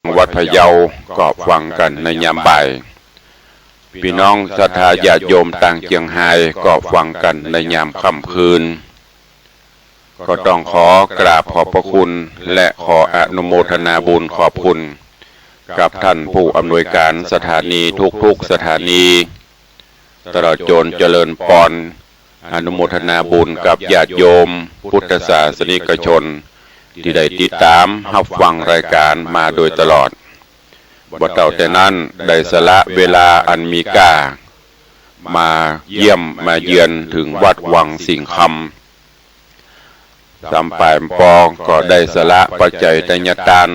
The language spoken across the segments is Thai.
วัดพะเยาก็ฟังกันในยามบ่ายพี่น้องศรัทธาญาติโยมต่างเจียงไฮ้ก็ฟังกันในยามค่ำคืนก็ต้องขอกราบขอบพระคุณและขออนุโมทนาบุญขอบคุณกับท่านผู้อำนวยการสถานีทุกๆสถานีตลอดจนเจริญพรอนุโมทนาบุญกับญาติโยมพุทธศาสนิกชนที่ได้ติดตามรับฟังรายการมาโดยตลอดบ่เต่าแต่นั้นได้สละเวลาอันมีค่ามาเยี่ยมมาเยือนถึงวัดวังสิงห์คำสัมปายปอก็ได้สละปัจจัยทายทาน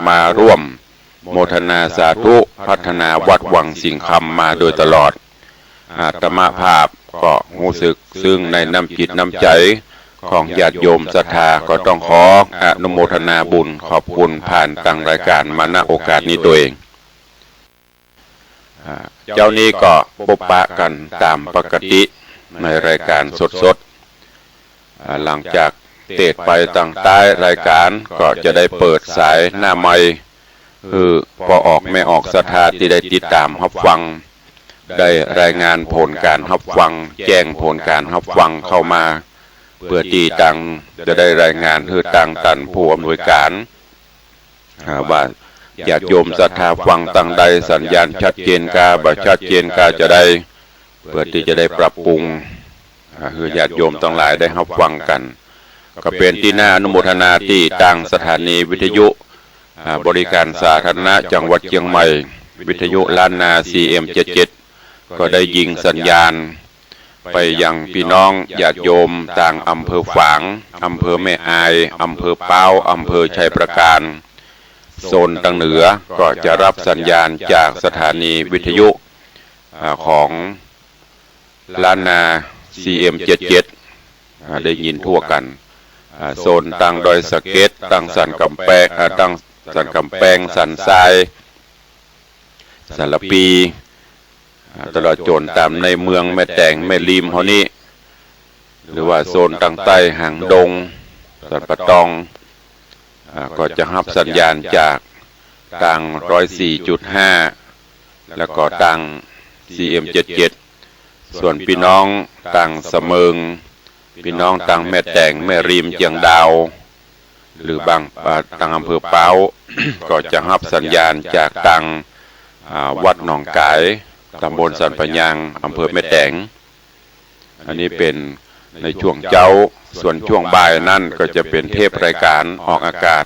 มาร่วมโมทนาสาธุพัฒนาวัดวังสิงห์คำมาโดยตลอดอาตมาภาพก็รู้สึกซึ่งในน้ำจิตน้ำใจของญาติโยมศรัทธาก็ต้องขออนุโมทนาบุญขอบคุณผ่านทางรายการมาณโอกาสนี้ตัวเองเจ้านี้ก็พบปะกันตามปกติในรายการสดๆหลังจากเตะไปตั้งใต้รายการก็จะได้เปิดสายหน้าไมค์คือพอออกไม่ออกศรัทธาที่ได้ติดตามรับฟังได้รายงานผลการรับฟังแจ้งผลการรับฟังเข้ามาเพื่อที่ตังจะได้รายงานคือตังตันผู้อำนวยการว่าญาติโยมศรัทธาฟังตั้งใดสัญญาณชัดเจนกาบ่ชัดเจนกาจะได้เพื่อที่จะได้ปรับปรุงคือญาติโยมทั้งหลายได้รับฟังกันก็เป็นที่น่าอนุโมทนาที่ตั้งสถานีวิทยุบริการสาธารณะจังหวัดเชียงใหม่วิทยุล้านนา CM77 ก็ได้ยิงสัญญาณไปยังพี่น้องญาติโยมต่างอำเภอฝางอำเภอแม่อายอำเภอเป้าอำเภอชัยประการโซนทางเหนือก็จะรับสัญญาณจากสถานีวิทยุของล้านนา CM77 ได้ยินทั่วกันโซนตั้งดอยสะเก็ดตั้งสันกำแพงตั้งสันกำแพงสันทรายสันละปีตลอดจนตามในเมืองแม่แตงแม่ริมเฮานี้หรือว่าโซนตั้งใต้หางดงสันปะตองก็จะรับสัญญาณจากตั้ง 104.5 แล้วก็ตั้ง CM77 ส่วนพี่น้องตั้งเสมิงพี่น้องตั้งแม่แตงแม่ริมเจียงดาวหรือบางตั้งอำเภอเป้า ก็จะรับสัญญาณจากตั้งวัดหนองกายตำบลสันปะยางอำเภอแม่แตงอันนี้เป็นในช่วงเช้าส่วนช่วงบ่ายนั่นก็จะเป็นเทปรายการออกอากาศ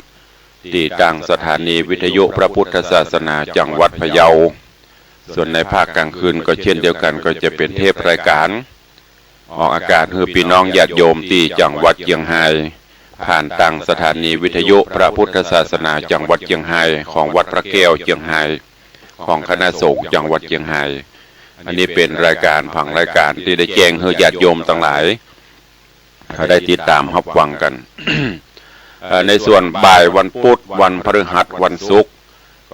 ที่ตั้งสถานีวิทยุพระพุทธศาสนาจังหวัดพะเยาส่วนในภาคกลางคืนก็เช่นเดียวกันก็จะเป็นเทปรายการออกอากาศคือพี่น้องญาติโยมที่จังหวัดเชียงรายผ่านตั้งสถานีวิทยุพระพุทธศาสนาจังหวัดเชียงรายของวัดพระแก้วเชียงรายของคณะสงฆ์จังหวัดเชียงรายอันนี้เป็นรายการผังรายการที่ได้แจ้งให้ญาติโยมทั้งหลายได้ติดตามรับฟังกัน ในส่วนบ่ายวันพุธวันพฤหัสวันศุกร์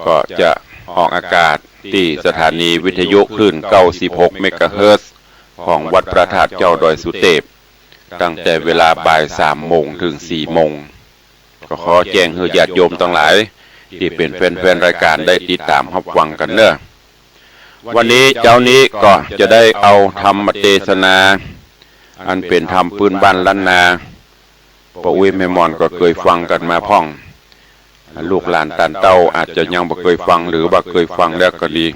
ก็จะออกอากาศที่สถานีวิทยุคลื่น96 เมกะเฮิรตซ์ของวัดพระธาตุเจ้าดอยสุเทพตั้งแต่เวลาบ่าย 3 โมงถึง 4 โมงก็ขอแจ้งให้ญาติโยมทั้งหลายที่เป็นแฟนๆรายการได้ติดตามรับฟังกันเนอะวันนี้เจ้านี้ก็จะได้เอาธรรมเทศนาอันเป็นธรรมพื้นบ้านล้านนาปะอุ้ยแม่มอนก็เคยฟังกันมาพ่องลูกหลานตานเต้าอาจจะยังบ่เคยฟังหรือบ่เคยฟังแล้วก็ดี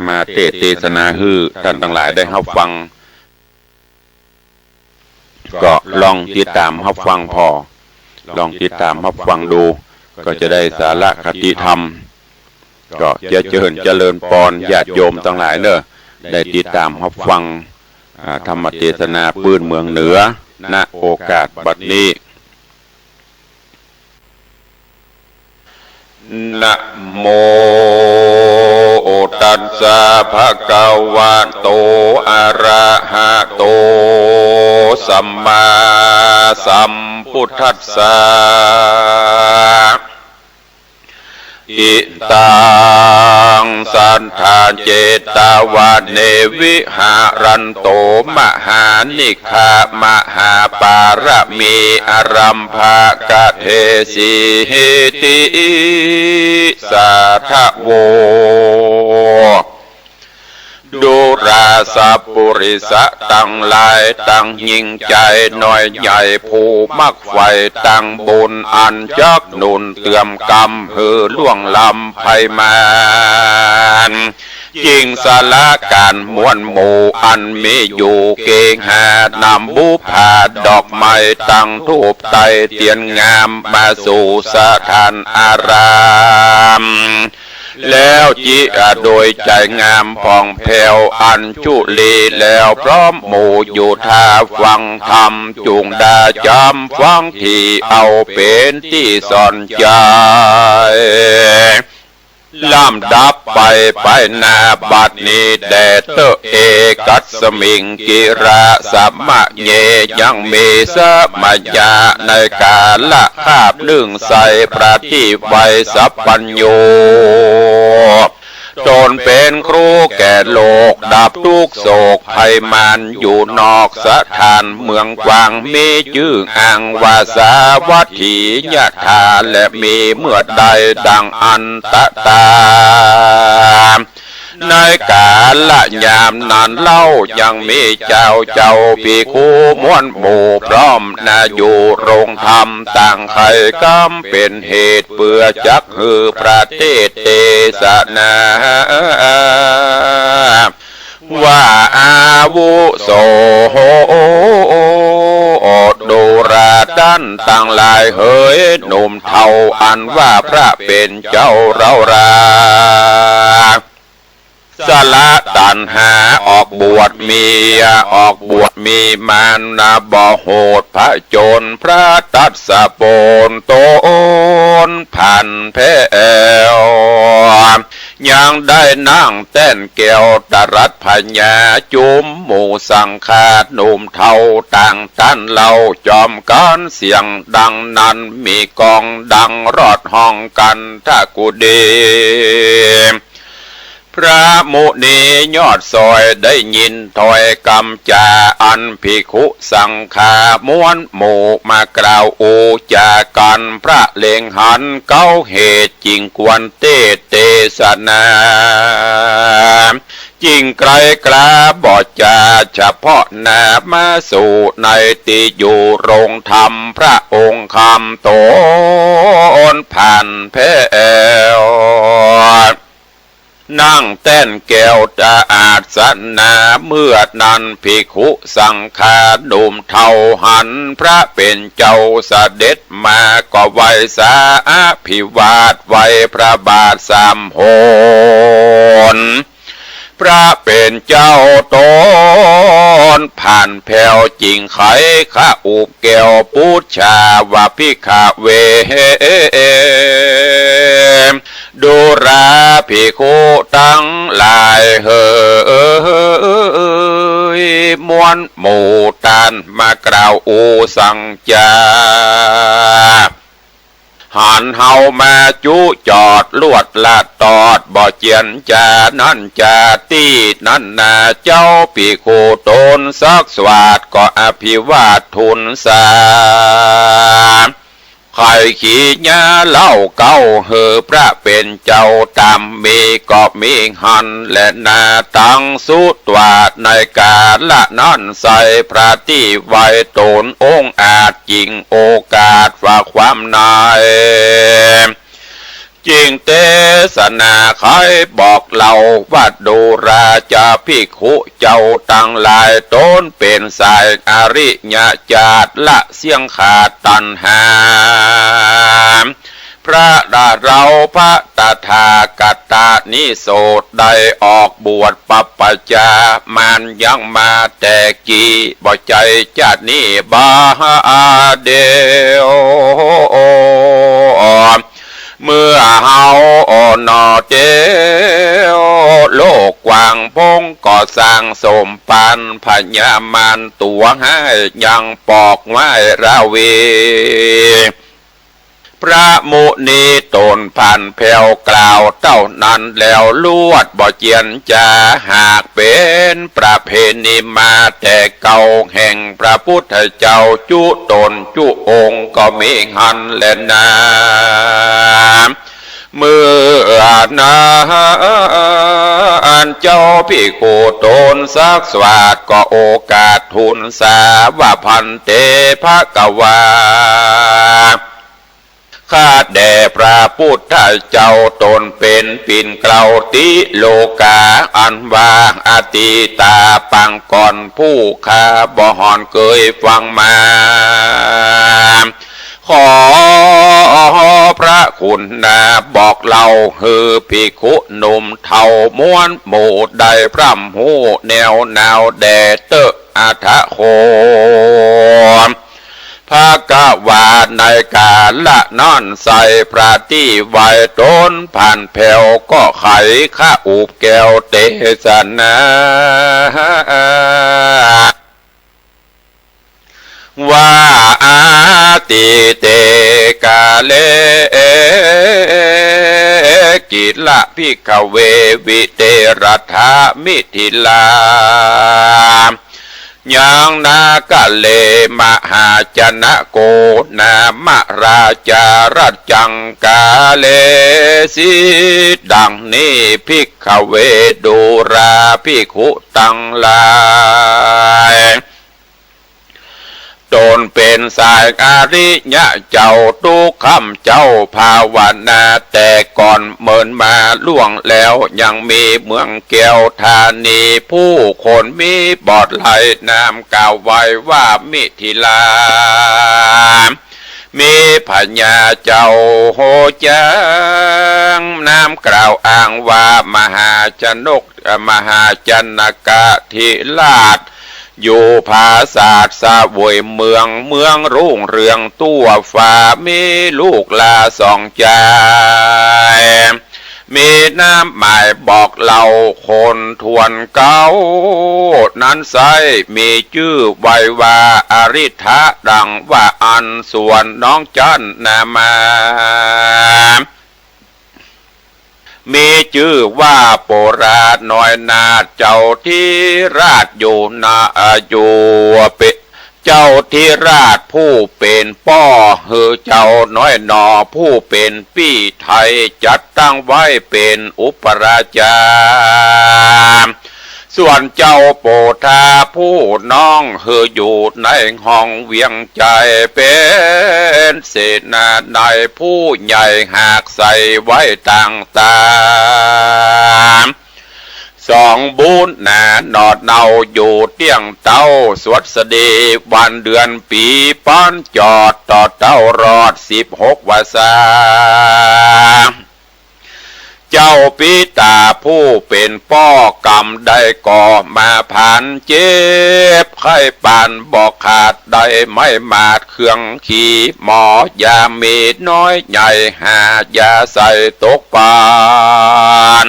มาเทศนาฮื้อท่านทั้งหลายได้รับฟังก็ลองติดตามรับฟังพอลองติดตามรับฟังดูก็จะได้สาระคติธรรมก็จะเจริญพรญาติโยมทั้งหลายเนอะได้ติดตามรับฟังธรรมเทศนาปืนเมืองเหนือณโอกาสบัดนี้นะโมตัสสะภะคะวะโตอะระหะโตสัมมาสัมพุทธัสสะอิตัง งสันทาเจตาวาเนวิหารันโตมหานิคามหาปารมีอรัมภากะเทสิติสาทะโวดูราสะปุริสะตั้งหลายตั้งยิ่งใจน้อยใหญ่ผู้มักไฟตั้งบุญอันจักหนุนเตือมกรรมหือล่วงลำภัยมานจิงสาระการมวลหมู่อันมีอยู่เก่งหานำบูผาดอกไม้ตั้งทูปไตเตียนงามมาสู่สถานอารามแล้วจิโดยใจงามผ่องแผ้วอันจุลีแล้วพร้อมหมู่อยู่ท่าฟังธรรมจุงดาจำฟังที่เอาเป็นที่สอนใจลำดับไปนาบัดนี้แด่เตเอกัสมิงกิราสัมมะเยยังมีสมัญญาในกาละคาบลึงใสประทีปไวสัพปัญโยตนเป็นครูแก่โลกดับทุกโศกภัยมันอยู่นอกสถานเมืองกวางมีชื่ออ่างวาสาวัตถียะธาและมีเมื่อใดดังอันตตาในกาละยามนั้นเล่ายังมีเจ้าภิกขุม้วนหมู่พร้อมนาอยู่โรงธรรมต่างใครกำเป็นเหตุเปื่อจักหือประเทศเทศนาว่าอาวุโสดูราดันต่างหลายเฮยหนุ่มเทาอันว่าพระเป็นเจ้าเราราสละตัณหาออกบวชมีมานนาบ่โหดพระโจรพระตัดสะโปนโตนพันแพ้วยังได้นั่งเต้นแก้วตรัสพญาจุมหมู่สังฆาหนุ่มเทาต่างท่านเล่าจอมกันเสียงดังนั้นมีกองดังรอดห้องกันท่ากุดีพระมุนียอดซอยได้ยินถ้อยคำจาอันภิกขุสังฆามวลหมู่มากล่าวอูจากันพระเลงหันเก้าเหตุจริงควรเทศนาจริงไกลกล้าบอดจาเฉพาะหน้ามาสู่ในติอยู่โรงธรรมพระองค์คำโตนผ่านแพ้วนั่งเต้นแก้วจะอาสนาเมื่อนั้นภิกขุสังฆาหนุ่มเทาหันพระเป็นเจ้าเสด็จมาก็ไหวสาภิวาทไหวพระบาทสามโหนพระเป็นเจ้าตนผ่านแผ่วจริงไขข้าอุบแก้วปูชาวาพิขเวดูราภิกขุตั้งหลายเฮยมวลหมู่ตันมากล่าวอูสังจาหันเฮามาจุจอดลวดลาดตอดบ่เจียนจานั่นจาตีนั่นนาเจ้าภิกขุตนสักสวาดก็อภิวาททุนสาใครขี้ญาเล่าเก้าเฮอพระเป็นเจ้าตามมีก็มีหันและนาตั้งสุดวาดในกาละนั่นใส่พระที่ไว้ตนองค์อาจจริงโอกาสฝากความนายจริงเทศนาใครบอกเราว่าดูราชาภิกขุเจ้าตั้งหลายตนเป็นสายอริยญาติละเสียงขาดตัณหาพระดาเราพระตถาคตานิโสดได้ออกบวชปัปปจามันยังมาแต่กี่บ่ใจจัดนี้บาเดียวเมื่อเฮาอนอเจวโลกกว้างพงก่อสร้างสมปันพญามารตัวให้ยังปอกไว้ราวีพ พระมุนีตนผ่านแผ่วกล่าวเต้านั้นแล้วลวดบ่เจียนจาหากเป็นประเพณีมาแต่เก่าแห่งพระพุทธเจ้าจุตนจุองค์ก็มีหันแลนาเมื่อนานเจ้าพี่โคตนสักสวัสดก็โอกาสทูลสาว่าพันเตภกวาข้าแด่พระพุทธเจ้าตนเป็นปิ่นเกลาติโลกาอันว่าอติตาปังก่อนผู้ข้าบ่หอนเคยฟังมาขอพระคุณนาบอกเล่าฮือภิกขุหนุ่มเท่าม้วนหมู่ได้พร่ำหูแนวนาวแดเตออัฐโคภาควาในกาละนอนใส่พระที่ไว้ต้นผ่านแผ่วก็ไขข้าอุบแก้วเตสนาว่าอาติเตกาเลกิละพิกเววิเตรัฐามิถิลายังนากะเลมหาจนะโกนามราจารัจังกาเลสิดังนี้พิกเวดูราภิกขุตังลายตนเป็นสายอาริยะเจ้าตุคำเจ้าภาวนาแต่ก่อนเมินมาล่วงแล้วยังมีเมืองแก้วธานีผู้คนมีบอดไหลนามกล่าวไว้ว่ามิถิลามีพญาเจ้าโหจังนามกล่าวอ้างว่ามหาชนกมหาชนกะทิราชอยู่ภาษาสาวยเมืองรุ่งเรืองตัวฟ้ามีลูกลาสองใจมีน้ำหมายบอกเล่าคนทวนเก่านั้นไซมีชื่อไว้ว่าอริธะดังว่าอันส่วนน้องจันนามามีชื่อว่าโปราชน้อยนาเจ้าที่ราชอยู่นาอยู่เปเจ้าที่ราชผู้เป็นป้อเฮือเจ้าน้อยนอผู้เป็นปี้ไทยจัดตั้งไว้เป็นอุปราชาส่วนเจ้าโปธาผู้น้องเฮืออยู่ในห้องเวียงใจเป็นเสนาในผู้ใหญ่หากใส่ไว้ต่างๆสองบุญนานอดเนาอยู่เตียงเต้าสวดสดีวันเดือนปีป้อนจอดต่อเต้ารอด16 วาษาเจ้าปิตาผู้เป็นป้อกรรมได้ก่อมาผ่านเจ็บไข้ปานบอกขาดได้ไม่มาดเครื่องขี่หมอยาเม็ดน้อยใหญ่หายาใส่ตกปาน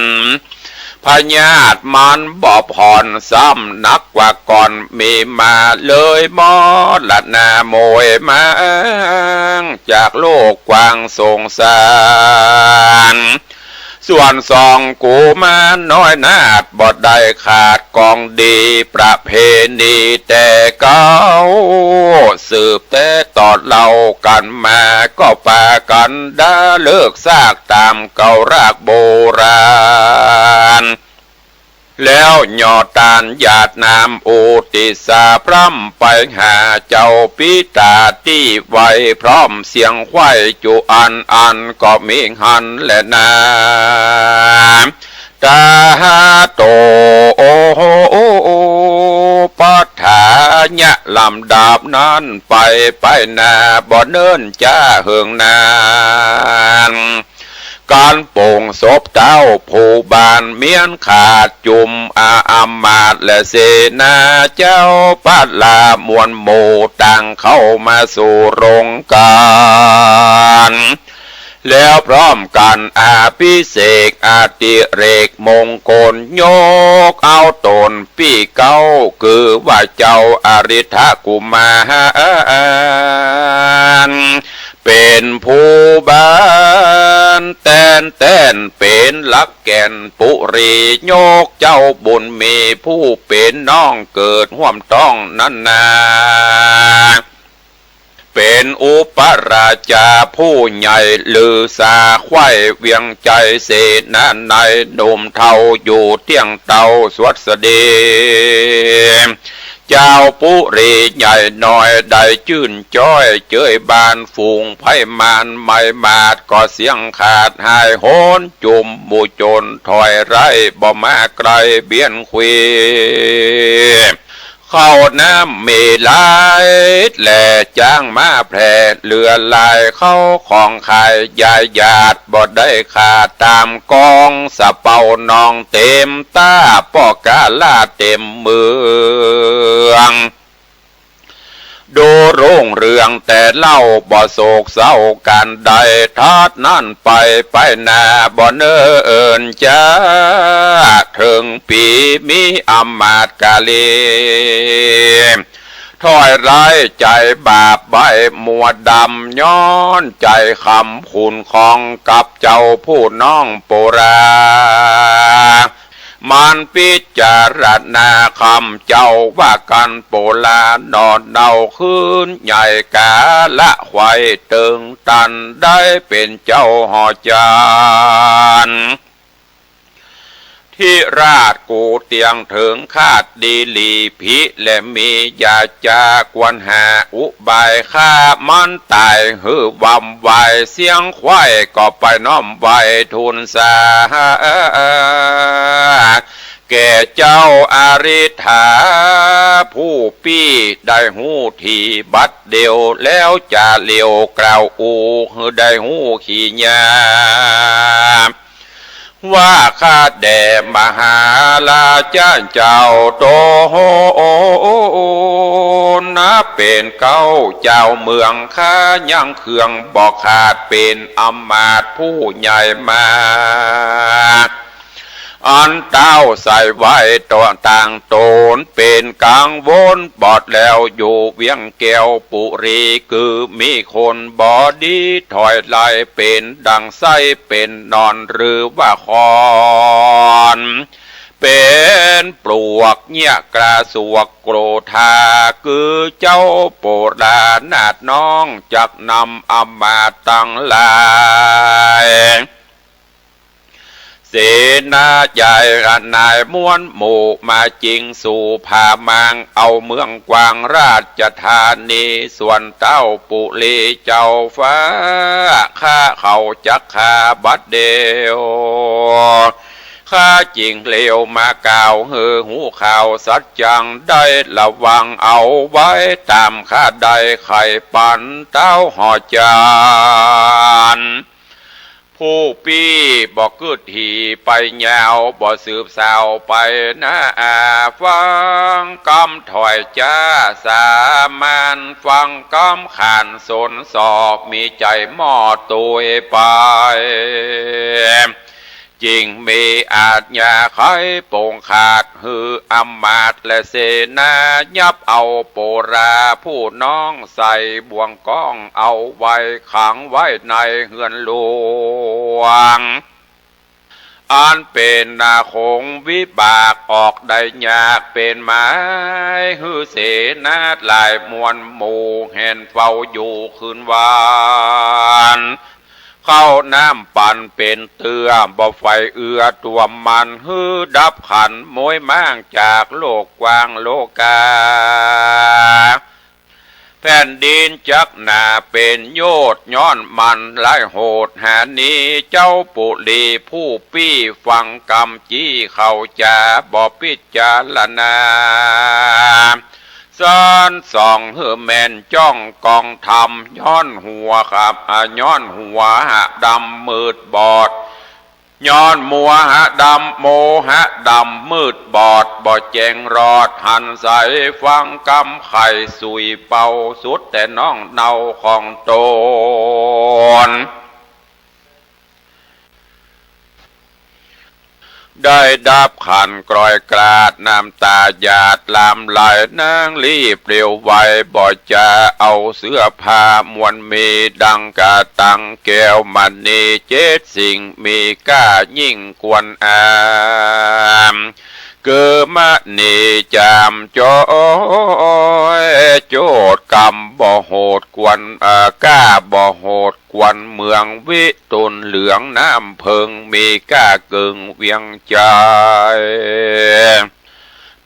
พญาติมันบ่ผ่อนซ้ำนักกว่าก่อนมีมาเลยมอละนาโมยมาจากโลกกว้างสงสารส่วนสองกูมาน้อยนาดบ่ได้ขาดกองดีประเพณีแต่เก่าสืบแต่ตอดเล่ากันมาก็ปากันด่าเลิกซากตามเก่ารากโบราณแล้วยอดตานหยาดน้ำอุติสาพร่ำไปหาเจ้าปิตาที่ไว้พร้อมเสียงไข่จุอันก็มีหันและนาตาโตโอปัฏฐานยะลำดาบนั้นไปนาบ่เนิ่นจ้าเฮืองนานการโป่งศพเต้าผู้บานเมียนขาดจุมอามาตและเสนาเจ้าปัดลามวลหมู่ต่างเข้ามาสู่โรงการแล้วพร้อมกันอาภิเษกอาติเรกมงคลโยกเอาตนปีเก้าคือว่าเจ้าอริธกุมารเ เป็นผู้บ้านแตนเป็นลักแก่นปุรีโยกเจ้าบุญมีผู้เป็นน้องเกิดห่วมต้องนั่นนาเป็นอุปราชาผู้ใหญ่ลือสาไข่เวียงใจเสนาในหนุ่มเทาอยู่เตียงเตาสวัสดีเจ้าปุรีใหญ่น้อยได้ชื่นจ้อยเจยบานฝูงไพมานไม่มาดก็เสียงขาดหายโหนจุมบูจนถอยไรบ่มาไกลเบียนคุยเข้าน้ำเมลายแหล่จ้างมาแพร่เลือลายเข้าของขายยายหยาดบ่ได้ขาดตามกองสะเป่านองเต็มตาปอกาลาเต็มเมืองดูรุ่งเรืองแต่เล่าบ่โศกเศร้าการใดทัดนั่นไปหน้าบ่เนิ่นจ้าถึงปีมีอำมาตย์กาลีถอยร้ายใจบาปใบมัวดำย้อนใจคำคุณของกับเจ้าผู้น้องโปรามันพิจารณาคำเจ้าว่ากันโปลานอนเนาขึ้นใหญ่กาละไว้ตึงตันได้เป็นเจ้าหอจานที่ราชกูเตียงถึงคาดดีลีพิและมียาจากวนหาอุบายฆ่ามันตายหือวำไวเสียงควายก็ไปน้อมไวทุนสาแก่เจ้าอาริธาผู้ปี้ได้หูทีบัดเดียวแล้วจะเลี้ยวกล่าวอูได้หูขี้ยาว่าข้าแด่มหาราชเจ้าโตโหนับเป็นเก้าเจ้าเมืองข้ายังเคืองบอกขาดเป็นอำมาตย์ผู้ใหญ่มาอันเต้าใส่ไว้ตัวต่างโตนเป็นกังวลบอดแล้วอยู่เวียงแก้วปุรีคือมีคนบอดีถอยไล่เป็นดังไส้เป็นนอนหรือว่าคอนเป็นปลวกเงี่ยกระสวกโกรธาคือเจ้าโปรดานาดน้องจักนำอำมาตย์ตั้งหลายเสนาใหญ่นายม้วนหมู่มาจริงสู่ผามางเอาเมืองกวางราชธานีส่วนเต้าปุรีเจ้าฟ้าข้าเขาจักขาบัดเดียวข้าจริงเลวมากล่าวหูข่าวสัจจังได้ระวังเอาไว้ตามข้าได้ไข่ปันเต้าหอจานผู้ปี้บอกกึดทีไปยาวบ่สืบสาวไปนะฟังกำถอยจ้าสามานฟังกำขานสนสอบมีใจหมอดตัวไปจริงมีอาจญาไขโป่งขาดหืออำมาตย์และเสนายับเอาโปราผู้น้องใส่บ่วงก้องเอาไว้ขังไว้ในเฮือนหลวงอันเป็นนาคงวิบากออกได้ยากเป็นไม้หือเสนาหลายมวลหมู่เห็นเฝ้าอยู่คืนวานเข้าน้ำปั่นเป็นเตือบ่ไฟเอือตัวมันฮือดับขันมวยมั่งจากโลกกว้างโลกาแผ่นดินจักหนาเป็นโยดย้อนมันไล่โหดหานี้เจ้าปุรีผู้ปี้ฟังกำจี้เข้าจ่าบ่พิจารณาซ้อนส่องเฮือแม่นจ้องกองทำย้อนหัวครับย้อนหัวหะดำมืดบอดย้อนมัวหะดำโมหะดำมืดบอดบ่แจงรอดหันใสฟังกำไข่สุยเป่าสุดแต่น้องเนาของตน ได้ดับขันกรอยกราดน้ำตาหยาดลามไหลนางรีบเร็วไวบ่จะเอาเสื้อผ้ามวนมีดังกะตังแก้วมันนีเจ็ดสิ่งมีก้ายิ่งกวนอามเกิดมะนีจามจอยโจดกรรมบ่โหดกวนก้าบ่โหดกวนเมืองวิตุลเหลืองน้ำเพิงมีก้าเกิงเวียงใจ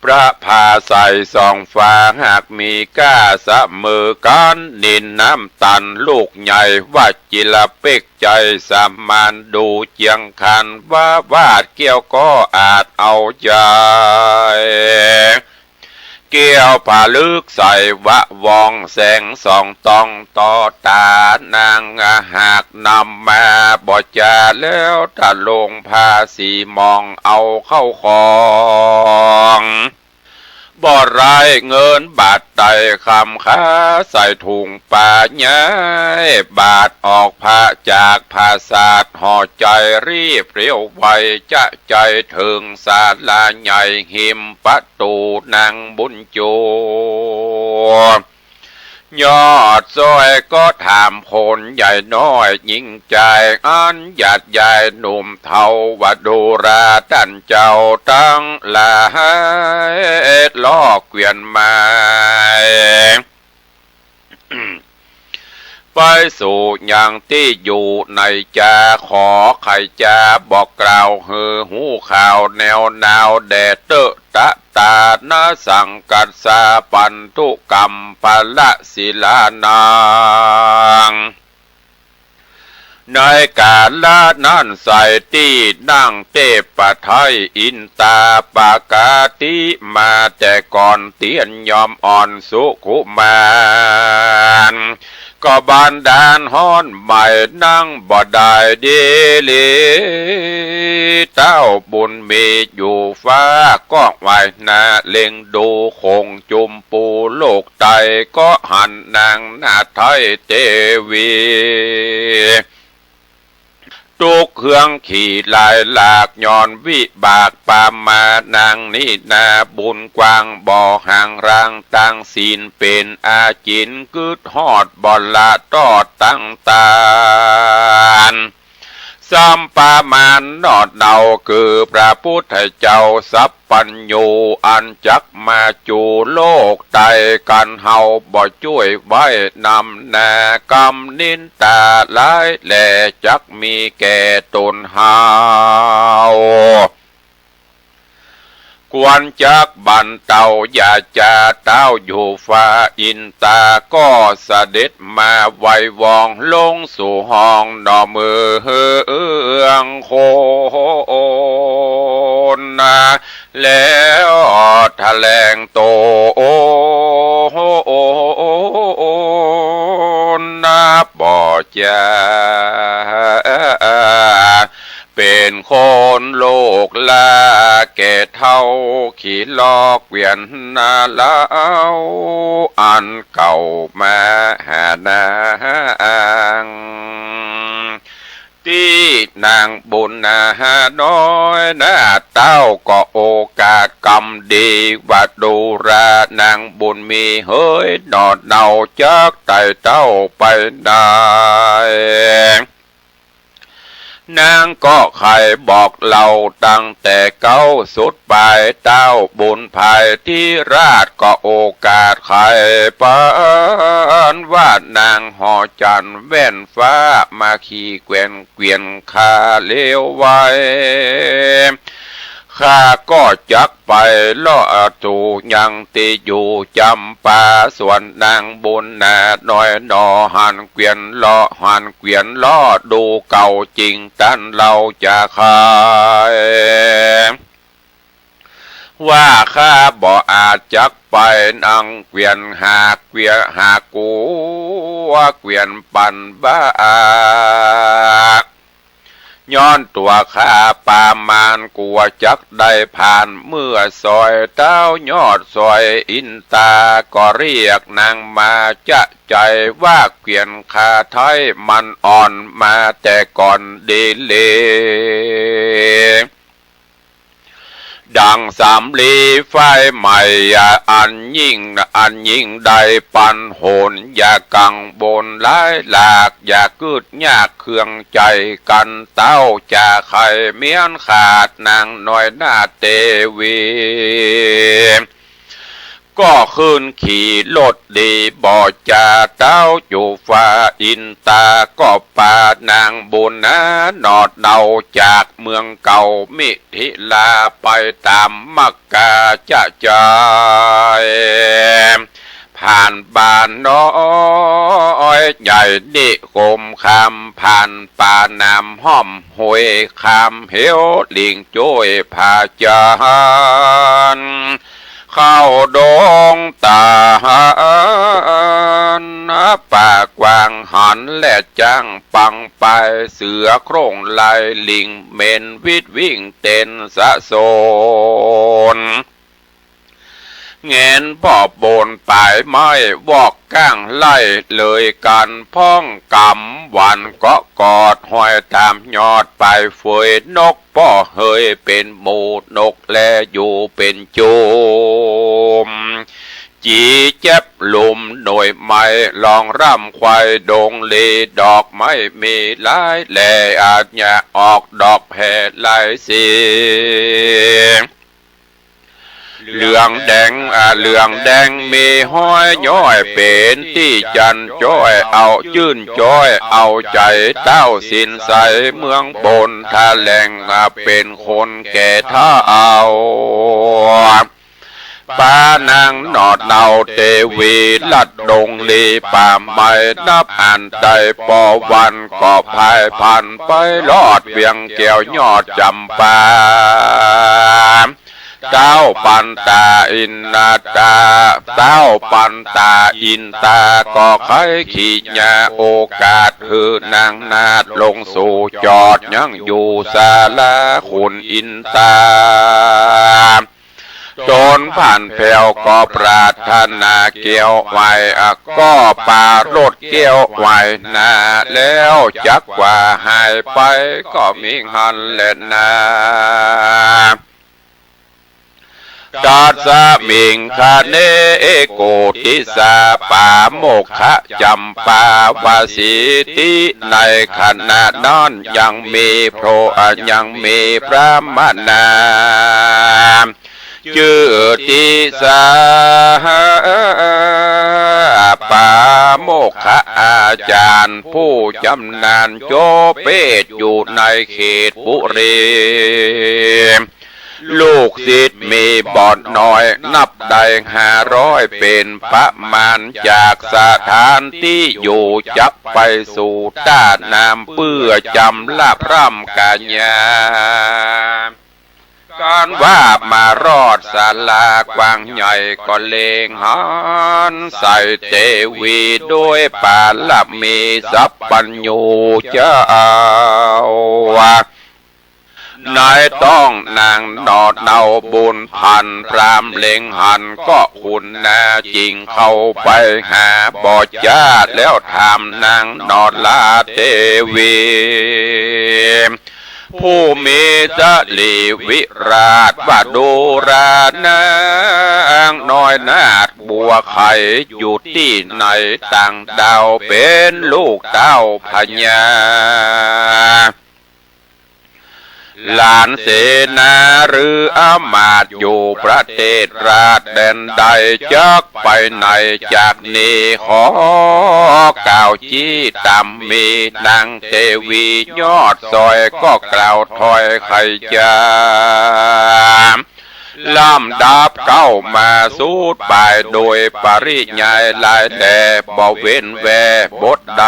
พระพาใส่สองฟ้าหากมีก้าสะมือกันนินน้ำตันลูกใหญ่ว่าจิละเป๊กใจสามานดูเจียงคันว่าวาดเกี่ยวก็อาจเอาใจเกี่ยวผ่าลึกใส่วะวองแสงส่องตองต่อตานางหากนำมาบ่จาแล้วถ้าลงพาสีมองเอาเข้าของบ่ไรเงินบาทไตคำค้าใส่ถุงป่าย้ายบาทออกพาจากภาษาทห่อใจรีบเรียวไวจะใจถึงศาลาใหญ่หิมประตูนางบุญจูยอดซอยก็ถามคนใหญ่น้อยยิ่งใจอันหยาดใหญ่หนุ่มเทาว่าดูราท่านเจ้าตั้งหลายล้อเกวียนมาไปสู่อย่างที่อยู่ในจาขอใครจะบอกกล่าวหูข่าวแนวนาวแดดเตอะตะตานาสังกัสสาปันทุกรรมปะละศิลานางในกาลนั้นใส่ที่นั่งเทพไทยอินตาปากาติมาแต่ก่อนเตียนยอมอ่อนสุขุมานก็บานดานฮ้อนใหม่นั่งบ่ได้ดีลีเต้าบุญมีอยู่ฟ้าก็ไหวนาเล็งดูคงจุมปูโลกไตก็หันนางหน้าไทยเทวีตุกเครื่องขี่ลายหลากย้อนวิบากปามมานางนี่นาบุญกว้างบ่อห่างรางตั้งศีลเป็นอาจินกึดฮอดบ่ละตอดตั้งตาลสัมปามานนอดเดาคือพระพุทธเจ้าสัพปัญโยอันจักมาจูโลกไตกันเฮาบ่ช่วยไว้นำนากรรมนินตาหลายแลจักมีแก่ตนเฮาควรจักบันเตาอย่าจะเต้าอยู่ฟ้าอินตาก็เสด็จมาไววองลงสู่ห้องดอมือเฮืองโคนแล้วแถลงโตนาบ่จะเป็นคนโลกลาแก่เท่าขี่ลอกเวียนนาลาวอันเก่ามาหานางที่นางบุญนาน้อยนาเต้าก็โอกาสกรรมดีว่าดูรานางบุญมีเฮ้ยนอดเนาจากไต่เต้าไปได้นางก็ใครบอกเราตั้งแต่เก้าสุดปลายเต้าบุญภายที่ราชก็โอกาสใครปานว่านางหอจันแว่นฟ้ามาขี่เกวียนคาเลี้ยวไว้ข้าก็จักไปล่อตูยังตีอยู่จำป่าส่วนนางบุญนาน้อยนอหันเกวียนล้อดูเก่าจริงตันเราจะขายว่าข้าบ่อาจจักไปนั่งเกวียนหากูว่าเกวียนปั่นบ้าย้อนตัวข้าปามานกลัวจักได้ผ่านเมื่อซอยเต้ายอดซอยอินตาก็เรียกนางมาจะใจว่าเกวียนคาไทยมันอ่อนมาแต่ก่อนดีเล ดังสำลีไฟใหม่อันยิ่งใดปันโหนอย่ากังบนร้ายหลากอย่ากึดยากเครื่องใจกันเต้าจะไข่เมียนขาดนางน้อยหน้าเตวีก็ขึ้นขี่รถดีบ่จะเต้าอยู่ฟ้าอินตาก็ป่านางบุญนะนอดเดาจากเมืองเก่ามิถิลาไปตามมักกาจะใจผ่านบ้านน้อยใหญ่นิคมคำผ่านป่านำห้อมห้วยคำเหวลิงจ้วยผาจานเข้าดงตาป่ากวางหันและจังปังไปเสือโคร่งลายลิงเมนวิดวิ่งเต้นสะโซนเงินพ่อโบนปลายไม้วอกก้างไล่เลยกันพ้องกำวันก็กอดห้อยตามยอดไปเฟยนกป้อเฮยเป็นหมูนกแลอยู่เป็นโจมจีเจ็บลุมหน่วยไม้ลองร่ำควายดงลีดอกไม้มีหลายแลอาจจะออกดอกแผ่หลายสีเหลืองแดงมีห้อยย้อยเป็นที่จันจ้อยเอายื่นจ้อยเอาใจเต้าสินใสเมืองบนท่าแหล่งเป็นคนแก่ท่าเอาป้านางนอดเนาเตวีลัดดงลีป่าไม้นับอ่านได้ปอวันก็พายพันไปลอดเวียงแก้วยอดจำปาเต้าปันตาอินนาตาเต้าปันตาอินตาก็ใครขีญาโอกาสคือนางนาดลงสู่จอดยังอยู่ศาลาคุณอินตาจนผ่านแผ่วก็ปรารถนาเกี่ยวไว้ก็ปารถเกี่ยวไว้นาแล้วจักว่าหายไปก็มีหันเล่นนาตัสสะมิงคาเนโกติสาปาโมกขะจำปาวาสิติในขณะนั้นยังมีพระมนาชื่อติสาปาโมกขะอาจารย์ผู้จำนานโจเปตอยู่ในเขตบุรีลูกศิษย์มีบ่อนน้อยนับได้500เป็นประมาณจากสถานที่อยู่จับไปสู่ต้าน้ำเพื่อจำลาพร่ำกัญญาการว่ามารอดศาลากว้างใหญ่ก็เลงหันใส่เทวีด้วยปาลมีสัพปัญญูเจ้านายต้องนางนอดเนาบุญพันพรามเล็งหันก็คุณนาจริงเข้าไปหาบอจาแล้วถามนางนอดลาเทวีผู้มีจลีวิราชว่าดูรานางน้อยนาดบัวไข่อยู่ที่ไหนต่างดาวเป็นลูกเต้าพญาหลานเสนาหรืออามาตย์อยู่ประเทศราชแดนใดจักไปไหนจากนี้ขอกล่าวจี้ตำมีนางเทวียอดซอยก็กล่าวถอยไขจามลำดับเข้ามาสูดไปโดยปริยายลายแต่บ่เว้นแวบทใด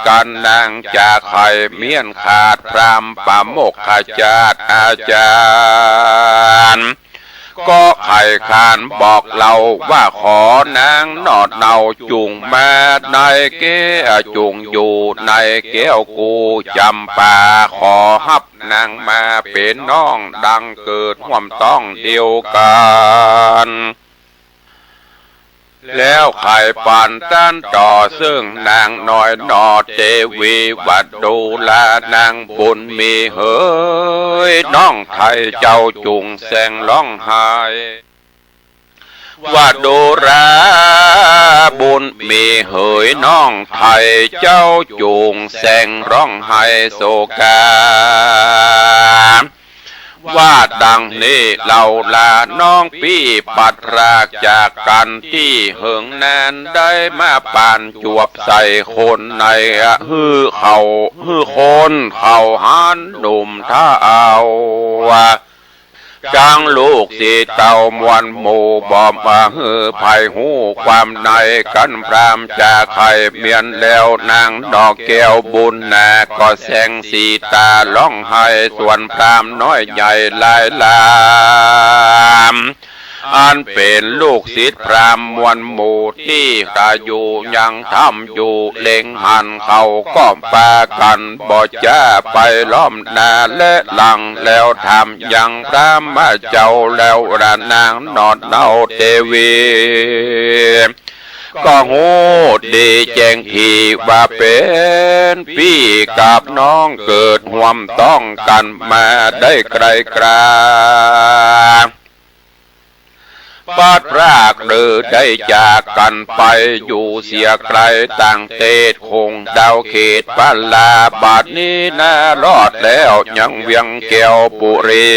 กันนางจากไข่เมียนขาดพรามปะโมกขจาดอาจารย์ก็ไข่ขานบอกเราว่าขอนางนอดเนาจุงมาในแก้จุงอยู่ในแก้วกูจำปาขอฮับนางมาเป็นน้องดังเกิดห่วมต้องเดียวกัน แล้วไข่ปันต้านต่อซึ่งนางน้อยนอเทวีวัดดูลานางบุญมีเฮ้ยน้องไทยเจ้าจุงแสงร้องไห้ว่าดูราบุญมีเหยน้องไทยเจ้าจูงแสงร้องไห้โศกาว่าดังนี้เราลาน้องพี่ปัดรากจากกันที่เหิงนานได้มาปานจวบใส่คนในฮือเขาฮือคนเขาหันหนุ่มท่าเอาจังลูกสิเต่ามวนหมู่บอมมาฮือไผ่หูความในกันพรามจากไข่เมียนแล้วนางดอกแก้วบุญนาก็แสงสีตาร้องไห้ส่วนพรามน้อยใหญ่ลายลามอันเป็นลูกศิษย์พรามมวลหมู่ที่กาอยู่ยังทำอยู่เล็งหันเขาก็ปากันบ่จ้าไปล้อมนาและหลังแล้วทำยังพระมาเจ้าแล้วระนางนอดเนาเทวีก็หูดีแจ้งทีว่าเป็นพี่กับน้องเกิดห่วมต้องกันมาได้ไกลกราปัดรากหรือได้จากกันไปอยู่เสียไกลต่างเตศคงดาวเขตบ้านลาบาดนี้น่ารอดแล้วยังเวียงแก้วปุรี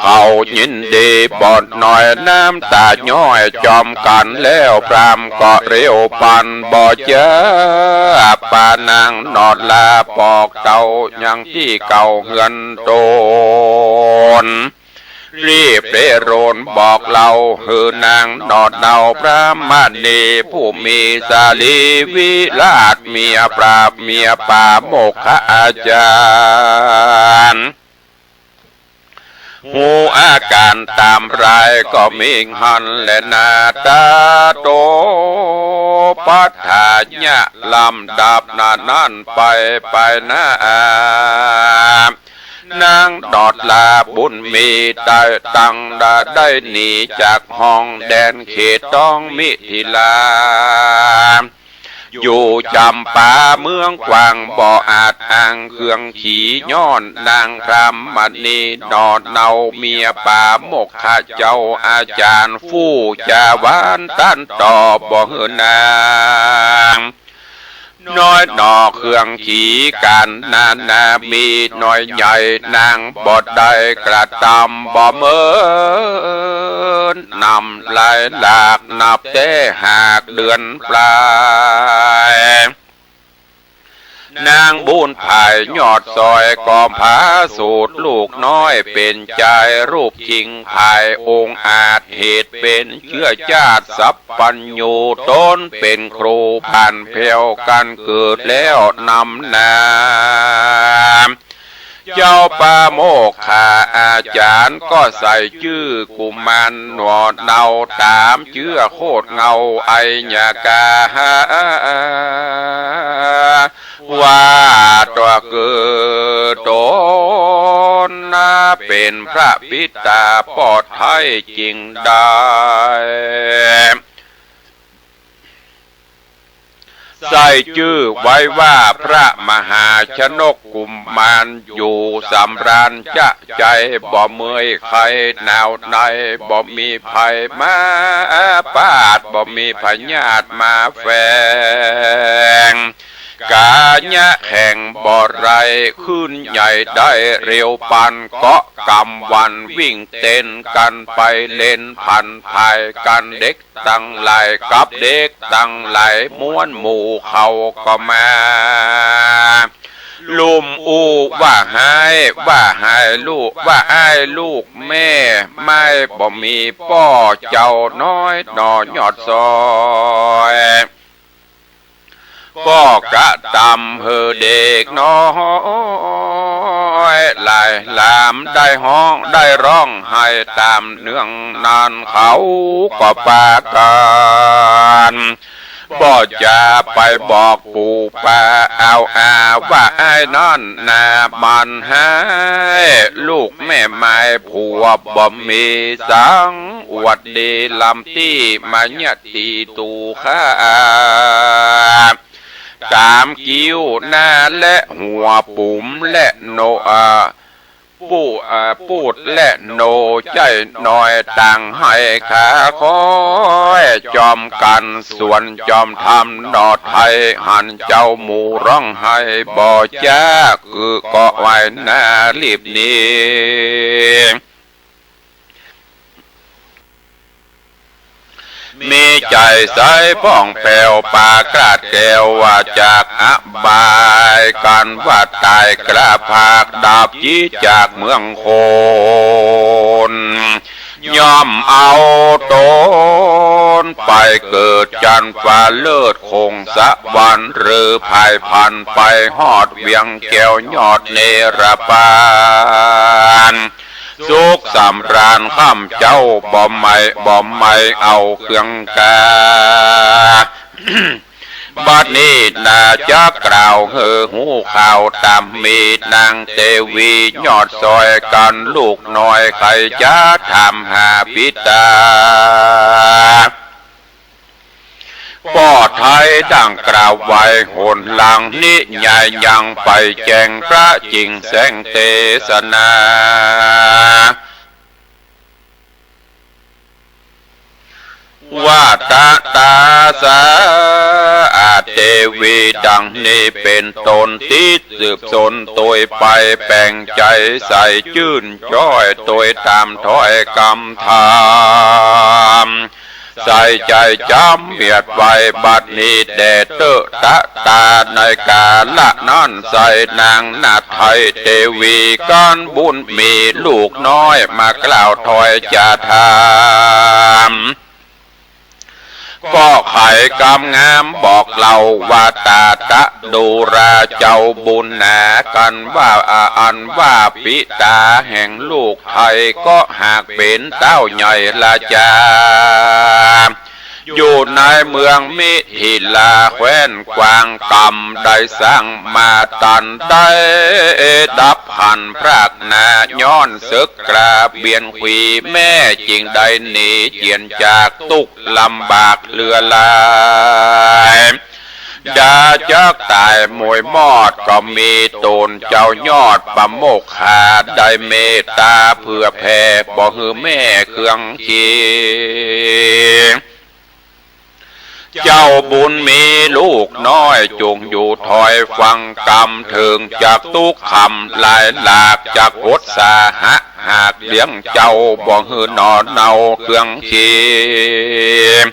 เขายินดีบอดหน่อยน้ำตาย้อยจอมกันแล้วพรามก็เร็วปันบ่เจอปานางนอดลาปอกเก่ายังที่เก่าเฮือนโตนรีบเร่โรนบอกเราคือนางนอดเนาพระมาณีผู้มีสาลีวิราชเมียปราบเมียป่าโมกขอาจารย์หูอาการตามรายก็มีหันและนาตาโตปัฏฐาญะลำดับนานั่นไปนะนางดอดลาบุญมีได้ตั้งได้หนีจากห้องแดนเขตต้องมิถิลาอยู่จำป่าเมืองกวางบ่ออาจอ้างเครื่องขี่ย้อนนางพรามณีนอดเนาเมียป่าโมกขเจ้าอาจารย์ฟู่จาวานต้านต่อบ่เฮือนางน้อยหนอเครื่องขี่กันนามีน้อยใหญ่นางบอดได้กระตำบ่เมินนำลายหลากนับแต่หากเดือนปลายนางบุญภายยอดซอยกอมผาสูตรลูกน้อยเป็นใจรูปจริงภายองค์อาจเหตุเป็นเชื้อชาติสัพปัญญูต้นเป็นครูผ่านเพลวกันเกิดแล้วนำนาเจ้าป่าโมกขาอาจารย์ก็ใส่ชื่อกุมารหนวดเนาตามเชื่อโคตรเงาไอยากาว่าตัวเกิดตนเป็นพระปิตาปลอดภัยจริงได้ใส่ชื่อไว้ว่าพระมหาชนกกุมมารอยู่สำราญจะใจบ่เมื่อยใครหนาวในบ่มีภัยมาปาดบ่มีพญาติมาแฝงกาญะแห่งบ่อไรขึ้นใหญ่ได้เร็วปันเกาะกำวันวิ่งเต้นกันไปเล่นพันภายกันเด็กตั้งหลายกับเด็กตั้งหลายม้วนหมู่เขาก็มาลุมอูว่าให้ลูกว่าไอ้ลูกแม่ไม่บ่มีป้อเจ้าน้อยหนอยอดซอยก็กระตำเฮอเด็กน้อยลายลามได้ห้องได้ร้องให้ตามเนื่องนานเขาก็ปากัน บ่จะไปบอกปู่ป้าเอาว่าไอ้นั่นนามันให้ลูกแม่ไม้ผัวบ่มีสังอวดดีลำที่มาญาติตูข้ากามกิ้วหน้าและหัวปุ๋มและโนปูดและโนใจหน่อยต่างให้ขาคอยจอมกันส่วนจอมทำนอดไทยหันเจ้าหมูร้องให้บ่จ้าคือเกาะไว้หน้ารีบนี้มีใจใสป้องแผ่วปากราดแก้วว่าจากอบายการว่าตายกระพากดาบจี้จากเมืองโคนยอมเอาตนไปเกิดจันฟ้าเลิศคงสะวันหรือภายพันไปหอดเวียงแก้วยอดเนรปานสุขสำราญข้ามเจ้าบ่ไม่เอาเครื่องกา บัดนี้นาจะกล่าวเฮอหูข่าวตามมีนางเทวียอดซอยกันลูกน้อยใครจะทำหาปิตาป่อไทยดังกล่าวไว้หนหลังนี้ใหญ่ยังไปแจ้งพระจริงแสงเทศนาว่าตาสาเทวีดังนี้เป็นตนที่สืบสนตัวไปแป่งใจใส่จื่นจ้อยตัวตามถ้อยคำถามใส่ใจจำเบียดไว้บัดนี้แดดเตอตะตาในกาละนั้นใส่นางนาไทยเทวีก้อนบุญมีลูกน้อยมากล่าวถอยจะทำก็ไขกำงามบอกเราว่าตาตะดูราเจ้าบุญหนากันว่าอันว่าปิตาแห่งลูกไทยก็หากเป็นเต้าใหญ่ละจาอยู่ในเมืองมิถิลาแคว้นกวางกำได้สร้างมาตันได้ดับหันพรากนาย้อนศึกกราบเบียนขวีแม่จริงได้หนีเจียนจากตุกลำบากเรือลายดาจักตายมวยมอดก็มีตนเจ้ายอดประโมกขาได้เมตตาเพื่อแผ่บ่ฮือแม่เครื่องเคียงเจ้าบุญมีลูกน้อยจงอยู่ถอยฟังกรรมถึงจากทุกคำลายหลากจากอดสาหะหากเลี้ยงเจ้าบ่หือนอนเนาเครื่องเคียง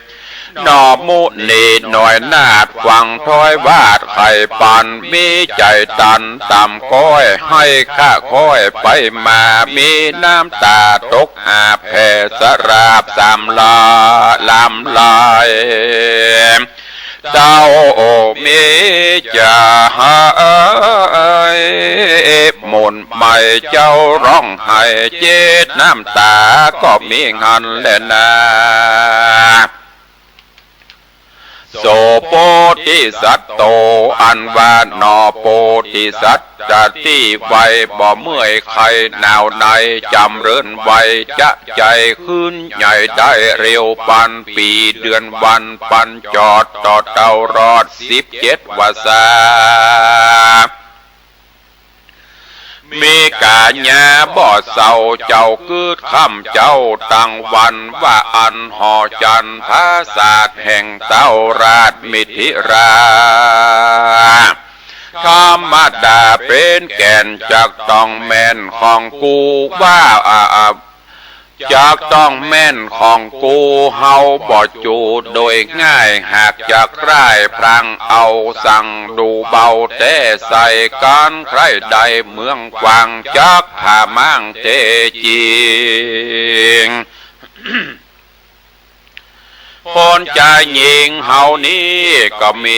นอมุนีหน่อยนาดฟังถอยวาดไข่ปันมีใจตันต่ำก้อยให้ข้าค่อยไปมามีน้ำตาตกอาแผ่สราบสามลาลำลายเต้ามีจะหายมนต์ใหม่เจ้าร้องไห้เจ็ดน้ำตาก็มีงานแลนาโสโพธิสัตโตอันวานอโพธิสัตจะที่ไวบ่เมื่อยใครหนาวในจำเริญไวจะใจขึ้นใหญ่ได้เร็วปันปีเดือนวันปันจอดต่อเต้ารอด17 วาษามีกาญาบ่อเศร้าเจ้าคืดคำเจ้าตั้งวันว่าอันหอจันภาษาแห่งเต้าราชมิถิราธรรมดาเป็นแก่นจากต้องแม่นของกูว่าจากต้องแม่นของกูเฮาบ่จูดโดยง่ายหากจากไร้พรังเอาสั่งดูเบาแต่ใส่การใครใดเมืองกวางจากผ่ามั่งเตจิงคนใจยิงเฮานี้ก็มี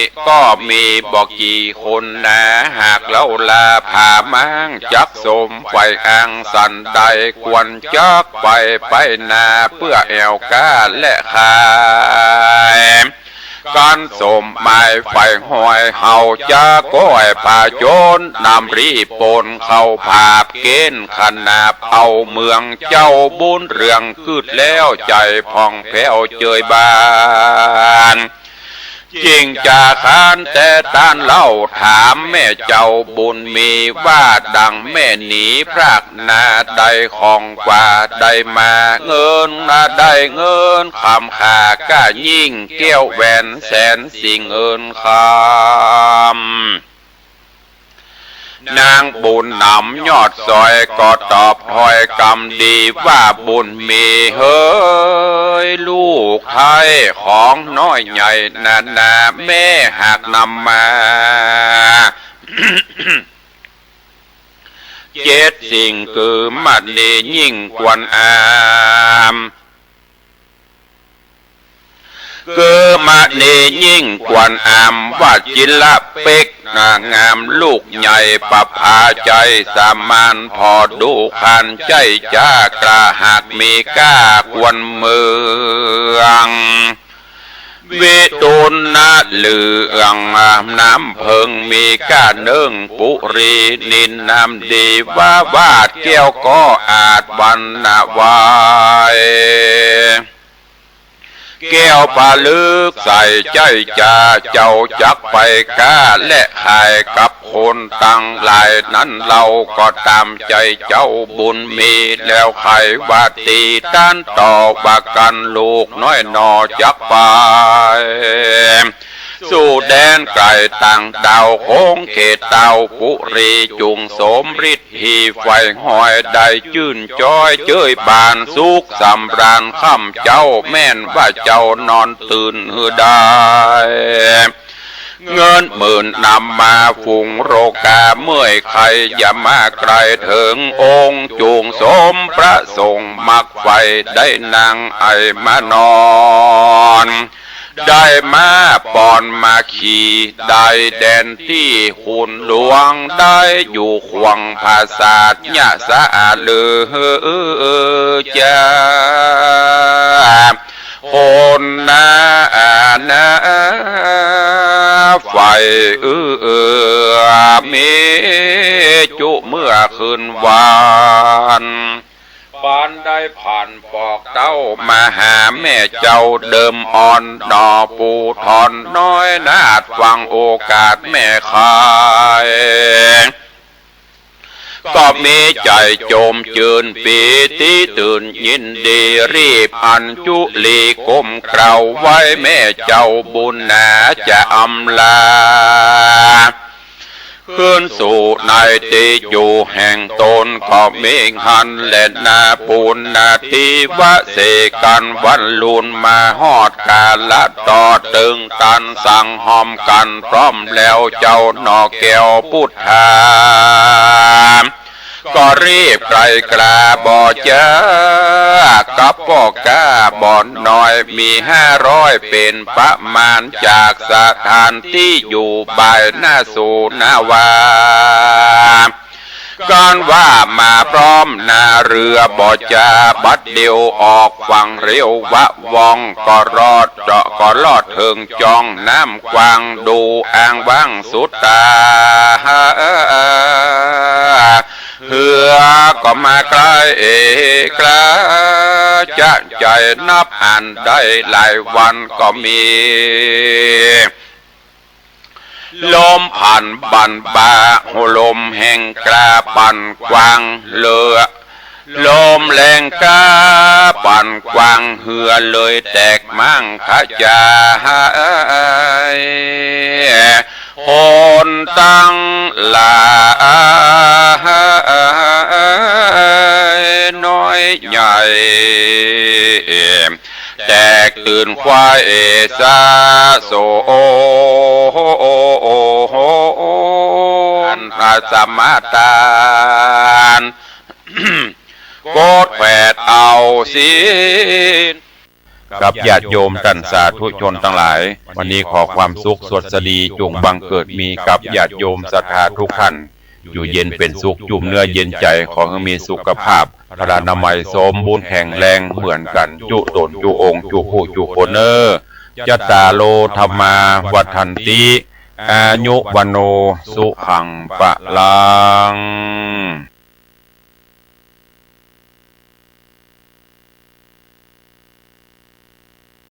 บอกกี่คนนะหากเล่าลาผ่ามังจักสมไฟอ่างสันใดควรจักไปนาเพื่อแอวกาและขาย การสมหมายไฟหอยเฮาจะก้อยป่าโจรนำรีปนเข้าภาพเกณฑ์ขนาบเอาเมืองเจ้าบุญเรื่องคืดแล้วใจพองแผ้วเจยบานจริงจะขานแต่ต้านเล่าถามแม่เจ้าบุญมีว่าดังแม่หนีพรากนาได้ของกว่าได้มาเงินได้เงินคำขาก้ายิ่งเกี้ยวแหวนแสนสิ่งเอินคำนางบุญนำยอดซอยก็ตอบถอยกรรมดีว่าบุญมีเฮ้ยลูกไทยของน้อยใหญ่นาแม่หากนำมา เจ็ดสิ่งคือมัดดียิ่งกวนอามคือมาเนยิ่งกวนอามว่าจิละเป็กนางามลูกใหญ่ปะพาใจสามานพอดูคันใจจ้ากระหากมีก้ากวนเมืองวิตุนนาเหลืองน้ำเพิงมีก้าเนื่องปุรีนินน้ำดีว่าวาดแก้วก็อาจวันนาวายแก้วผาลึกใส่ใจจ่าเจ้าจักไปก้าและขายกับคนตั้งหลายนั้นเราก็ตามใจเจ้าบุญมีแล้วไขว่าตีต้านต่อว่ากันลูกน้อยนอจักไปสู่แดนไกลต่างดาวโค้งเขตเตาปุรีจุงสมฤทธิ์หีไฟหอยได้จื่นจ้อยเจยบานสุขสำราญค่ำเจ้าแม่นว่าเจ้านอนตื่นหือได้เงินหมื่นนำมาฟุงโรกาเมื่อยใครอย่ามาไกลถึงองค์จุงสมพระสงฆ์มักไฟได้นางไอมานอนได้มาปอนมาขี่ได้แดนที่ขุนหลวงได้อยู่ขวงภาษาทยะสะอาดลือจ้าคนนาไฟมีจุเมื่อคืนวานปานได้ผ่านปอกเต้ามาหาแม่เจ้าเดิมอ่อนดอปูทอนน้อยนาดฟังโอกาสแม่ขายก็มีใจโจมจืนปีติตื่นยินดีรีบอัญจุลีก้มเกราไว้แม่เจ้าบุญนาจะอำลาขึ้นสู่ในติอยู่แห่งตนก็มีหันและนาปูนนาทีวะเสกันวันลุนมาฮอดกาละต่อตึงตันสั่งหอมกันพร้อมแล้วเจ้าหนอแก้วพุทธาก็รีบไกลกราบ่เจอกับพ่อกาบ่อนน้อยมี500เป็นประมาณจากสถานที่อยู่บ่ายหน้าสู่หน้าวาก่อนว่ามาพร้อมนาเรือบ่จาบัดเดียวออกฝั่งเร็ววะวองก็รอดเจาะก็ลอดถึงจองน้ำกวางดูอ่างว่างสุดตาเหือก็มาใกล้กระจะใจนับอ่านได้หลายวันก็มีลมผ่านบันบาลมแห่งกระปันกวางเลือลมแรงกาปันกวางเหือเลยแตกมั่งขจายโหนตั้งลาน้อยใหญ่แตกตื่นควายสาโสอาสมาตานโกดแผดเอาสิกับญาติโยมท่านสาธุชนทั้งหลายวันนี้ขอความสุขสดสดีจงบังเกิดมีกับญาติโยมศรัทธาทุกท่านอยู่เย็นเป็นสุขจุ่มเนื้อเย็นใจขอให้มีสุขภาพพระนามัยสมบูรณ์แข็งแรงเหมือนกันจุตนจุองค์จุผู้จุคน ยัตตาโลธรรมาวัฏันติอายุวโนสุขังปะลัง